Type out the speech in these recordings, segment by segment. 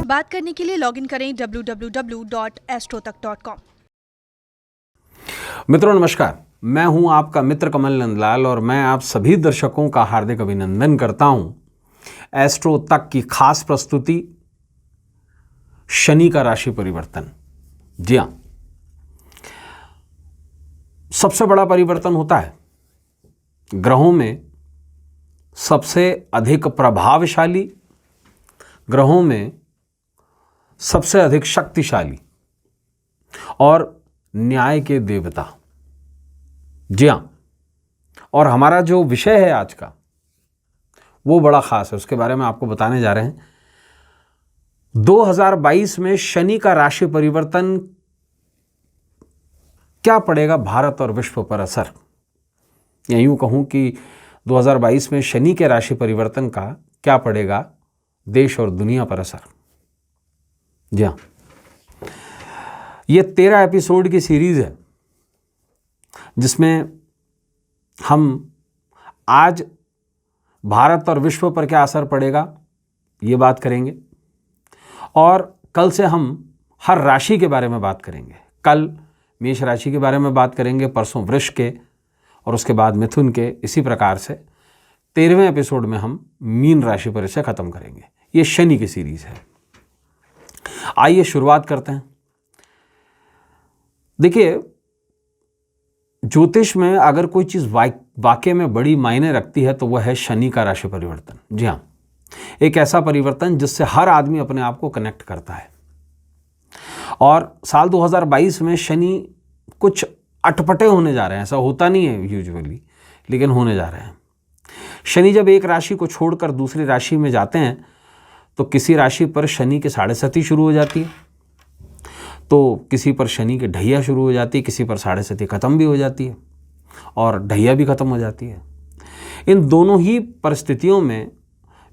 बात करने के लिए लॉगिन करें www.astrotak.com। मित्रों नमस्कार, मैं हूं आपका मित्र कमल नंदलाल और मैं आप सभी दर्शकों का हार्दिक अभिनंदन करता हूं एस्ट्रो तक की खास प्रस्तुति शनि का राशि परिवर्तन। जी हां, सबसे बड़ा परिवर्तन होता है ग्रहों में सबसे अधिक प्रभावशाली, ग्रहों में सबसे अधिक शक्तिशाली और न्याय के देवता। जी हां, और हमारा जो विषय है आज का वो बड़ा खास है, उसके बारे में आपको बताने जा रहे हैं। 2022 में शनि का राशि परिवर्तन क्या पड़ेगा भारत और विश्व पर असर, या यूं कहूं कि 2022 में शनि के राशि परिवर्तन का क्या पड़ेगा देश और दुनिया पर असर। जी हां, ये 13 एपिसोड की सीरीज है जिसमें हम आज भारत और विश्व पर क्या असर पड़ेगा ये बात करेंगे, और कल से हम हर राशि के बारे में बात करेंगे। कल मेष राशि के बारे में बात करेंगे, परसों वृष के, और उसके बाद मिथुन के। इसी प्रकार से 13वें एपिसोड में हम मीन राशि पर इसे खत्म करेंगे। ये शनि की सीरीज है। आइए शुरुआत करते हैं। देखिए, ज्योतिष में अगर कोई चीज वाकई में बड़ी मायने रखती है तो वह है शनि का राशि परिवर्तन। जी हां, एक ऐसा परिवर्तन जिससे हर आदमी अपने आप को कनेक्ट करता है। और साल 2022 में शनि कुछ अटपटे होने जा रहे हैं। ऐसा होता नहीं है यूजुअली, लेकिन होने जा रहे हैं। शनि जब एक राशि को छोड़कर दूसरी राशि में जाते हैं तो किसी राशि पर शनि के 7.5 शुरू हो जाती है, तो किसी पर शनि के ढैया शुरू हो जाती है, किसी पर 7.5 खत्म भी हो जाती है और ढैया भी खत्म हो जाती है। इन दोनों ही परिस्थितियों में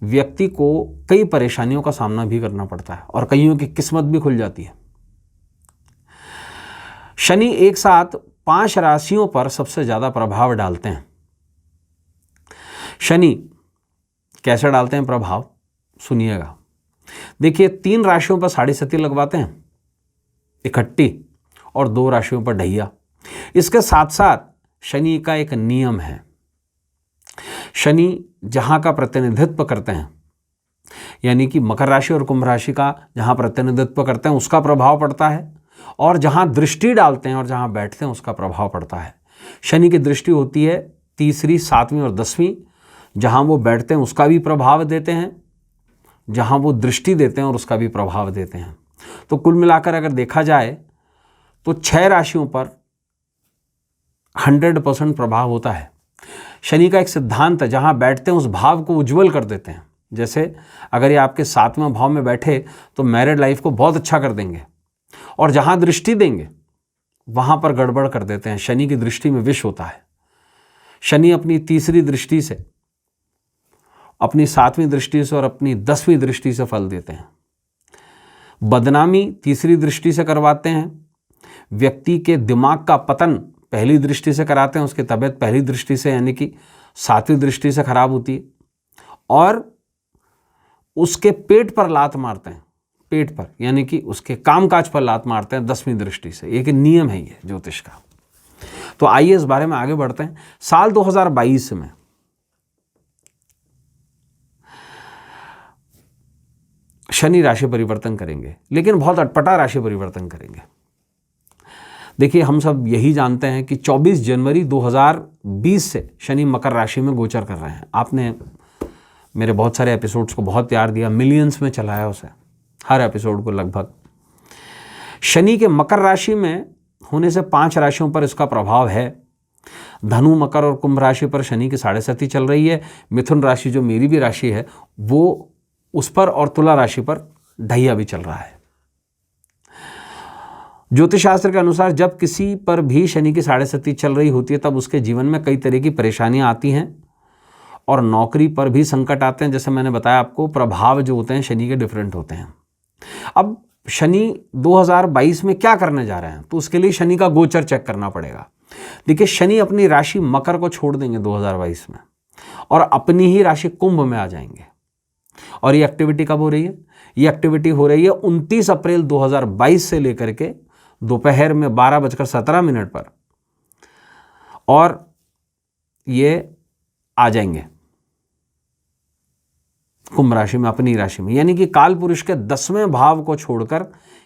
व्यक्ति को कई परेशानियों का सामना भी करना पड़ता है और कईयों की किस्मत भी खुल जाती है। शनि एक साथ 5 राशियों पर सबसे ज्यादा प्रभाव डालते हैं। शनि कैसे डालते हैं प्रभाव, सुनिएगा। देखिए, 3 राशियों पर 7.5 लगवाते हैं इकट्ठी और 2 राशियों पर ढैया। इसके साथ साथ शनि का एक नियम है। शनि जहां का प्रतिनिधित्व करते हैं, यानी कि मकर राशि और कुंभ राशि का जहां प्रतिनिधित्व करते हैं उसका प्रभाव पड़ता है, और जहां दृष्टि डालते हैं और जहां बैठते हैं उसका प्रभाव पड़ता है। शनि की दृष्टि होती है 3री, 7वीं और 10वीं। जहां वो बैठते हैं उसका भी प्रभाव देते हैं, जहां वो दृष्टि देते हैं और उसका भी प्रभाव देते हैं। तो कुल मिलाकर अगर देखा जाए तो 6 राशियों पर 100% प्रभाव होता है। शनि का एक सिद्धांत है, जहां बैठते हैं उस भाव को उज्जवल कर देते हैं। जैसे अगर ये आपके 7वें भाव में बैठे तो मैरिड लाइफ को बहुत अच्छा कर देंगे, और जहां दृष्टि देंगे वहां पर गड़बड़ कर देते हैं। शनि की दृष्टि में विष होता है। शनि अपनी 3री दृष्टि से, अपनी 7वीं दृष्टि से और अपनी 10वीं दृष्टि से फल देते हैं। बदनामी 3री दृष्टि से करवाते हैं। व्यक्ति के दिमाग का पतन पहली दृष्टि से कराते हैं। उसकी तबीयत पहली दृष्टि से, यानी कि 7वीं दृष्टि से खराब होती है। और उसके पेट पर लात मारते हैं, पेट पर, यानी कि उसके कामकाज पर लात मारते हैं 10वीं दृष्टि से। एक नियम है ये ज्योतिष का। तो आइए इस बारे में आगे बढ़ते हैं। साल 2022 में शनि राशि परिवर्तन करेंगे, लेकिन बहुत अटपटा राशि परिवर्तन करेंगे। देखिए, हम सब यही जानते हैं कि 24 जनवरी 2020 से शनि मकर राशि में गोचर कर रहे हैं। आपने मेरे बहुत सारे एपिसोड्स को बहुत प्यार दिया, मिलियंस में चलाया उसे, हर एपिसोड को लगभग। शनि के मकर राशि में होने से 5 राशियों पर इसका प्रभाव है। धनु, मकर और कुंभ राशि पर शनि की 7.5 चल रही है। मिथुन राशि जो मेरी भी राशि है वो उस पर, और तुला राशि पर ढैया भी चल रहा है। ज्योतिष शास्त्र के अनुसार जब किसी पर भी शनि की 7.5 चल रही होती है तब उसके जीवन में कई तरह की परेशानियां आती हैं, और नौकरी पर भी संकट आते हैं। जैसे मैंने बताया आपको, प्रभाव जो होते हैं शनि के डिफरेंट होते हैं। अब शनि 2022 में क्या करने जा रहे हैं, तो उसके लिए शनि का गोचर चेक करना पड़ेगा। देखिए, शनि अपनी राशि मकर को छोड़ देंगे 2022 में और अपनी ही राशि कुंभ में आ जाएंगे। और ये एक्टिविटी कब हो रही है? ये एक्टिविटी हो रही है 29 अप्रैल 2022 से लेकर के दोपहर में 12:17 पर, और ये आ जाएंगे कुंभ राशि में, अपनी राशि में, यानी कि काल पुरुष के 10वें भाव को छोड़कर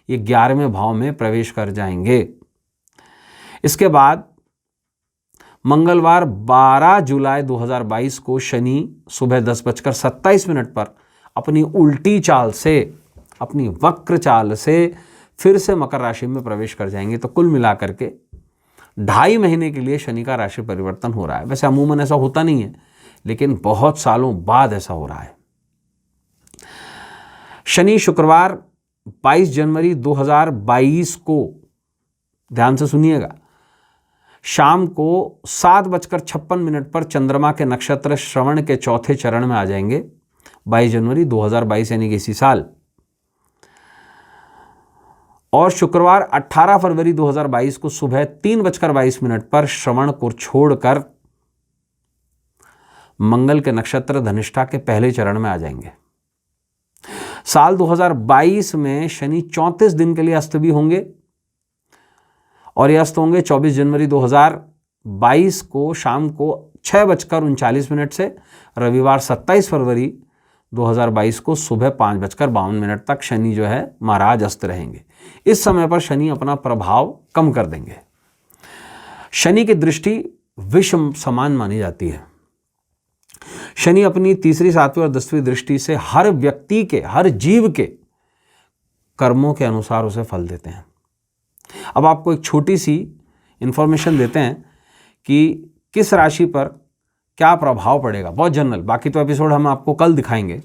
ये 11वें भाव में प्रवेश कर जाएंगे। इसके बाद मंगलवार 12 जुलाई 2022 को शनि सुबह 10:27 पर अपनी उल्टी चाल से, अपनी वक्र चाल से फिर से मकर राशि में प्रवेश कर जाएंगे। तो कुल मिलाकर के 2.5 महीने के लिए शनि का राशि परिवर्तन हो रहा है। वैसे अमूमन ऐसा होता नहीं है, लेकिन बहुत सालों बाद ऐसा हो रहा है। शनि शुक्रवार 22 जनवरी 2022 को, ध्यान से सुनिएगा, शाम को 7:56 पर चंद्रमा के नक्षत्र श्रवण के चौथे चरण में आ जाएंगे। 22 जनवरी 2022 यानी कि इसी साल। और शुक्रवार 18 फरवरी 2022 को सुबह 3:22 पर श्रवण को छोड़कर मंगल के नक्षत्र धनिष्ठा के पहले चरण में आ जाएंगे। साल 2022 में शनि 34 दिन के लिए अस्त भी होंगे, और ये अस्त होंगे 24 जनवरी 2022 को शाम को 6:39 से रविवार 27 फरवरी 2022 को सुबह 5:52 तक शनि जो है महाराज अस्त रहेंगे। इस समय पर शनि अपना प्रभाव कम कर देंगे। शनि की दृष्टि विषम समान मानी जाती है। शनि अपनी तीसरी, 7वीं और 10वीं दृष्टि से हर व्यक्ति के, हर जीव के कर्मों के अनुसार उसे फल देते हैं। अब आपको एक छोटी सी इंफॉर्मेशन देते हैं कि किस राशि पर क्या प्रभाव पड़ेगा, बहुत जनरल, बाकी तो एपिसोड हम आपको कल दिखाएंगे।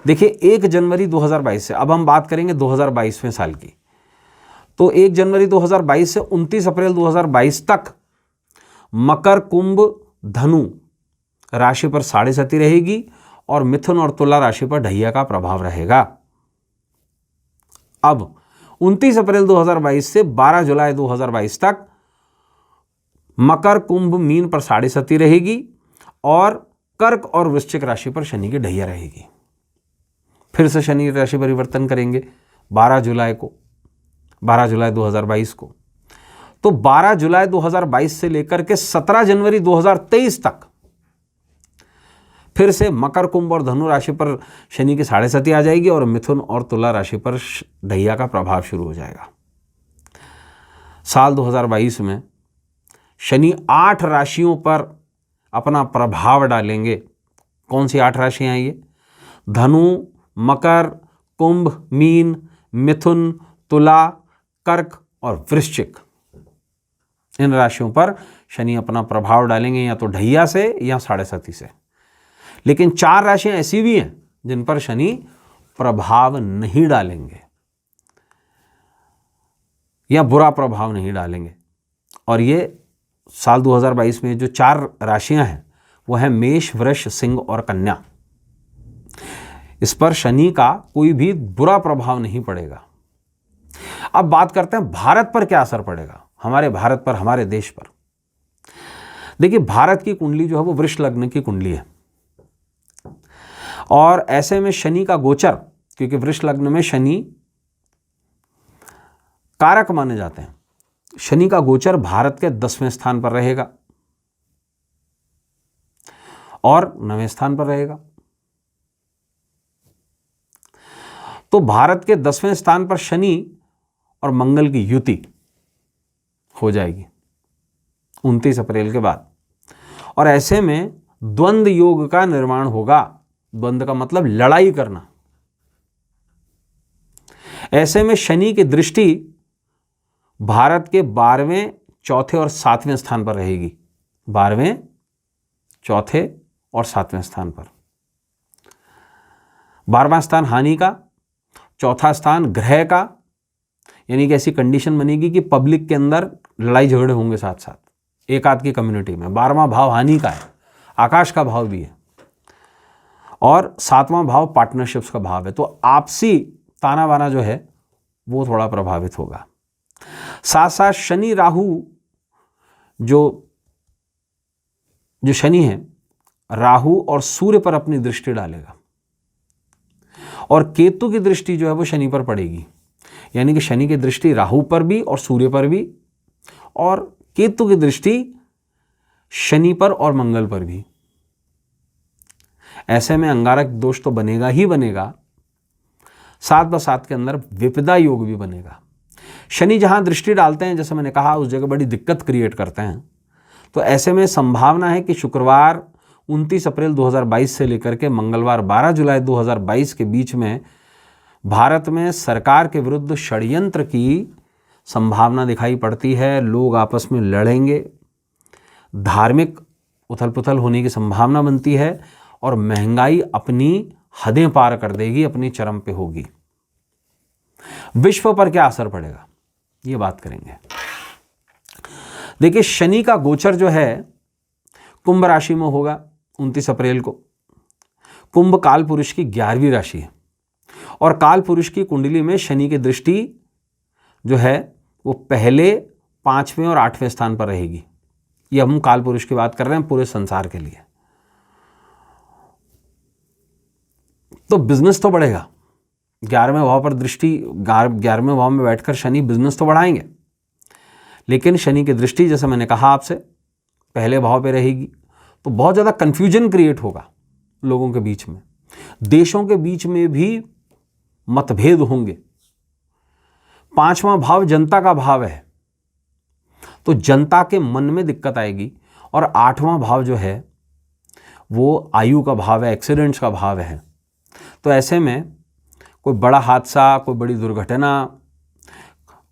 देखिए 1 जनवरी 2022 से, अब हम बात करेंगे 2022वें साल की, तो 1 जनवरी 2022 से 29 अप्रैल 2022 तक मकर, कुंभ, धनु राशि पर साढ़े सती रहेगी, और मिथुन और तुला राशि पर ढैया का प्रभाव रहेगा। अब 29 अप्रैल 2022 से 12 जुलाई 2022 तक मकर, कुंभ, मीन पर साढ़े सती रहेगी, और कर्क और वृश्चिक राशि पर शनि की ढैया रहेगी। फिर से शनि राशि परिवर्तन करेंगे 12 जुलाई 2022 को। तो 12 जुलाई 2022 से लेकर के 17 जनवरी 2023 तक फिर से मकर, कुंभ और धनु राशि पर शनि की साढ़े सती आ जाएगी, और मिथुन और तुला राशि पर ढैया का प्रभाव शुरू हो जाएगा। साल 2022 में शनि 8 राशियों पर अपना प्रभाव डालेंगे। कौन सी 8 राशियां हैं ये? धनु, मकर, कुंभ, मीन, मिथुन, तुला, कर्क और वृश्चिक। इन राशियों पर शनि अपना प्रभाव डालेंगे, या तो ढैया से या साढ़े सती से। लेकिन 4 राशियां ऐसी भी हैं जिन पर शनि प्रभाव नहीं डालेंगे या बुरा प्रभाव नहीं डालेंगे। और ये साल 2022 में जो 4 राशियां हैं वो है मेष, वृष, सिंह और कन्या। इस पर शनि का कोई भी बुरा प्रभाव नहीं पड़ेगा। अब बात करते हैं भारत पर क्या असर पड़ेगा, हमारे भारत पर, हमारे देश पर। देखिए भारत की कुंडली जो है वो वृष लग्न की कुंडली है, और ऐसे में शनि का गोचर, क्योंकि वृष लग्न में शनि कारक माने जाते हैं, शनि का गोचर भारत के 10वें स्थान पर रहेगा और 9वें स्थान पर रहेगा। तो भारत के 10वें स्थान पर शनि और मंगल की युति हो जाएगी 29 अप्रैल के बाद, और ऐसे में द्वंद्व योग का निर्माण होगा। द्वंद्व का मतलब लड़ाई करना। ऐसे में शनि की दृष्टि भारत के 12वें, चौथे और 7वें स्थान पर रहेगी। 12वें, चौथे और 7वें स्थान पर। 12वां स्थान हानि का, चौथा स्थान ग्रह का, यानी कि ऐसी कंडीशन बनेगी कि पब्लिक के अंदर लड़ाई झगड़े होंगे साथ साथ, एक आध की कम्युनिटी में। 12वां भाव हानि का है, आकाश का भाव भी है, और 7वां भाव पार्टनरशिप्स का भाव है। तो आपसी ताना बाना जो है वो थोड़ा प्रभावित होगा। साथ साथ शनि राहु जो शनि है, राहु और सूर्य पर अपनी दृष्टि डालेगा। और केतु की दृष्टि जो है वो शनि पर पड़ेगी, यानी कि शनि की दृष्टि राहु पर भी और सूर्य पर भी, और केतु की दृष्टि शनि पर और मंगल पर भी। ऐसे में अंगारक दोष तो बनेगा ही बनेगा, साथ बसाथ के अंदर विपदा योग भी बनेगा। शनि जहां दृष्टि डालते हैं, जैसे मैंने कहा, उस जगह बड़ी दिक्कत क्रिएट करते हैं। तो ऐसे में संभावना है कि शुक्रवार 29 अप्रैल 2022 से लेकर के मंगलवार 12 जुलाई 2022 के बीच में भारत में सरकार के विरुद्ध षड्यंत्र की संभावना दिखाई पड़ती है। लोग आपस में लड़ेंगे, धार्मिक उथल पुथल होने की संभावना बनती है, और महंगाई अपनी हदें पार कर देगी, अपनी चरम पे होगी। विश्व पर क्या असर पड़ेगा, ये बात करेंगे। देखिए, शनि का गोचर जो है कुंभ राशि में होगा 29 अप्रैल को। कुंभ काल पुरुष की 11वीं राशि है, और काल पुरुष की कुंडली में शनि की दृष्टि जो है वो पहले 5वें और 8वें स्थान पर रहेगी। ये हम काल पुरुष की बात कर रहे हैं पूरे संसार के लिए। तो बिजनेस तो बढ़ेगा। 11वें भाव पर दृष्टि, 11वें भाव में बैठकर शनि बिजनेस तो बढ़ाएंगे, लेकिन शनि की दृष्टि, जैसे मैंने कहा आपसे, पहले भाव पे रहेगी। तो बहुत ज़्यादा कन्फ्यूजन क्रिएट होगा लोगों के बीच में, देशों के बीच में भी मतभेद होंगे। 5वां भाव जनता का भाव है, तो जनता के मन में दिक्कत आएगी। और 8वां भाव जो है वो आयु का भाव है, एक्सीडेंट्स का भाव है। तो ऐसे में कोई बड़ा हादसा, कोई बड़ी दुर्घटना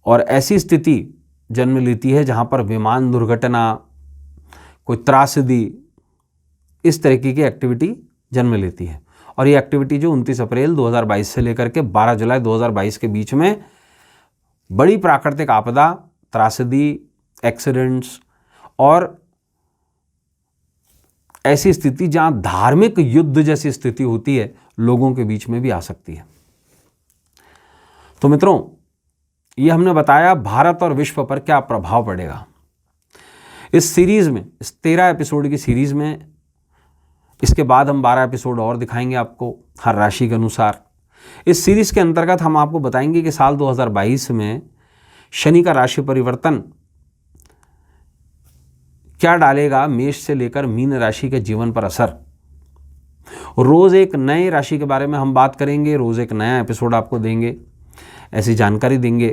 और ऐसी स्थिति जन्म लेती है जहाँ पर विमान दुर्घटना, कोई त्रासदी, इस तरीके की एक्टिविटी जन्म लेती है। और ये एक्टिविटी जो 29 अप्रैल 2022 से लेकर के 12 जुलाई 2022 के बीच में बड़ी प्राकृतिक आपदा, त्रासदी, एक्सीडेंट्स और ऐसी स्थिति जहां धार्मिक युद्ध जैसी स्थिति होती है, लोगों के बीच में भी आ सकती है। तो मित्रों, ये हमने बताया भारत और विश्व पर क्या प्रभाव पड़ेगा। इस सीरीज में, इस 13 एपिसोड की सीरीज में, इसके बाद हम 12 एपिसोड और दिखाएंगे आपको हर राशि के अनुसार। इस सीरीज के अंतर्गत हम आपको बताएंगे कि साल 2022 में शनि का राशि परिवर्तन क्या डालेगा मेष से लेकर मीन राशि के जीवन पर असर। रोज एक नए राशि के बारे में हम बात करेंगे, रोज एक नया एपिसोड आपको देंगे, ऐसी जानकारी देंगे।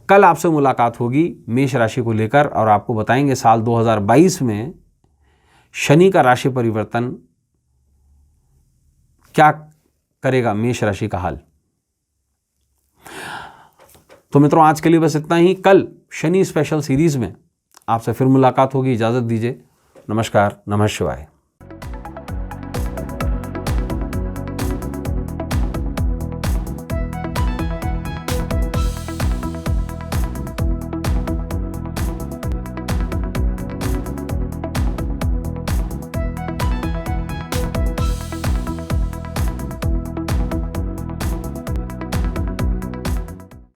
कल आपसे मुलाकात होगी मेष राशि को लेकर, और आपको बताएंगे साल 2022 में शनि का राशि परिवर्तन क्या करेगा मेष राशि का हाल। तो मित्रों, आज के लिए बस इतना ही। कल शनि स्पेशल सीरीज में आपसे फिर मुलाकात होगी। इजाजत दीजिए। नमस्कार, नमः शिवाय।